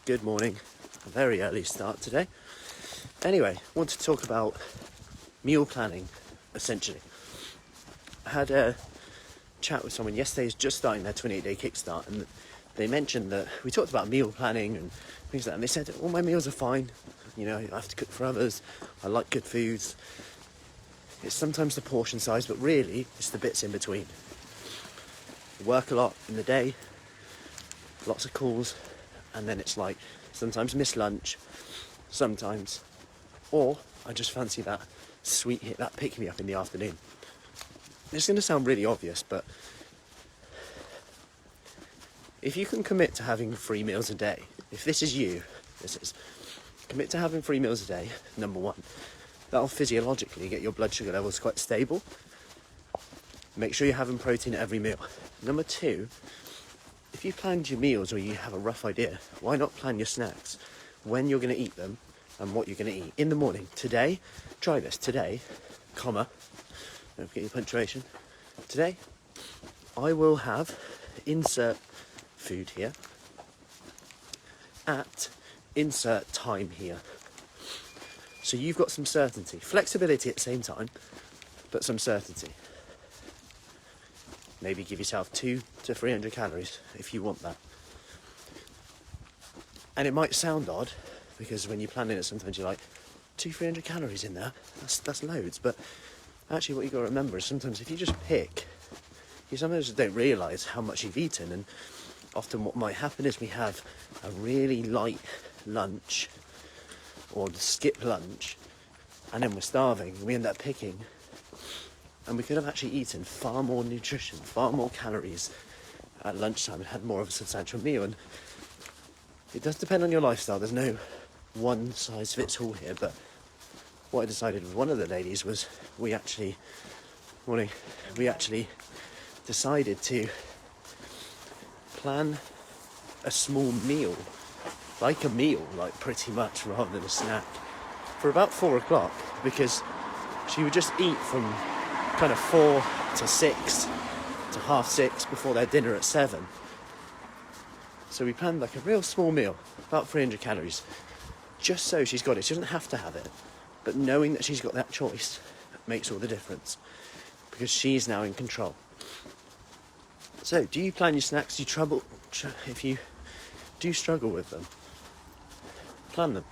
Good morning. A very early start today. Anyway, I want to talk about meal planning, essentially. I had a chat with someone yesterday who's just starting their 28-day kickstart, and they mentioned that we talked about meal planning and things like that, and they said, all my meals are fine. You know, I have to cook for others. I like good foods. It's sometimes the portion size, but really, it's the bits in between. I work a lot in the day, lots of calls, and then it's like sometimes miss lunch, sometimes, or I just fancy that sweet hit, that pick me up in the afternoon. It's going to sound really obvious, but if you can commit to having 3 meals a day, if this is you, commit to having 3 meals a day, number one, that'll physiologically get your blood sugar levels quite stable. Make sure you're having protein at every meal. Number two, if you planned your meals or you have a rough idea, why not plan your snacks? When you're going to eat them and what you're going to eat. In the morning, today, try this, today, comma, don't forget your punctuation. Today, I will have, insert food here, at insert time here. So you've got some certainty. Flexibility at the same time, but some certainty. Maybe give yourself 200 to 300 calories if you want that. And it might sound odd, because when you're planning it, sometimes you're like, 200-300 calories in there, that's loads. But actually what you've got to remember is sometimes if you just pick, you sometimes don't realise how much you've eaten. And often what might happen is we have a really light lunch, or skip lunch, and then we're starving, and we end up picking. And we could have actually eaten far more nutrition, far more calories at lunchtime and had more of a substantial meal. And it does depend on your lifestyle. There's no one size fits all here, but what I decided with one of the ladies was we actually decided to plan a small meal, like pretty much, rather than a snack, for about 4 o'clock, because she would just eat from kind of 4 to 6 to half 6 before their dinner at 7. So we planned like a real small meal, about 300 calories, just so she's got it. She doesn't have to have it, but knowing that she's got that choice makes all the difference, because she's now in control. So, do you plan your snacks? If you do struggle with them, plan them.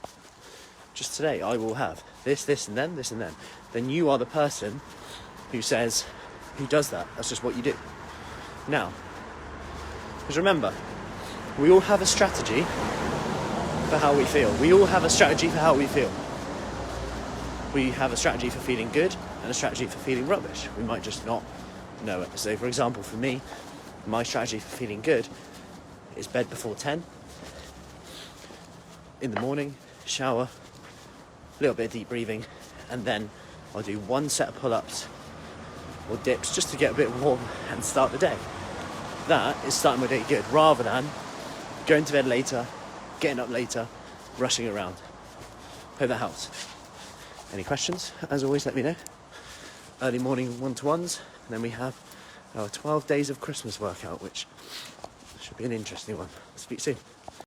Just today, I will have this, and then this, and then. Then you are the person who does that. That's just what you do. Now, because remember, we all have a strategy for how we feel. We all have a strategy for how we feel. We have a strategy for feeling good and a strategy for feeling rubbish. We might just not know it. So, for example, for me, my strategy for feeling good is bed before 10. In the morning, shower, a little bit of deep breathing, and then I'll do 1 set of pull-ups or dips just to get a bit warm and start the day. That is starting my day good, rather than going to bed later, getting up later, rushing around. Hope that helps. Any questions? As always, let me know. Early morning one-to-ones, and then we have our 12 days of Christmas workout, which should be an interesting one. Speak soon.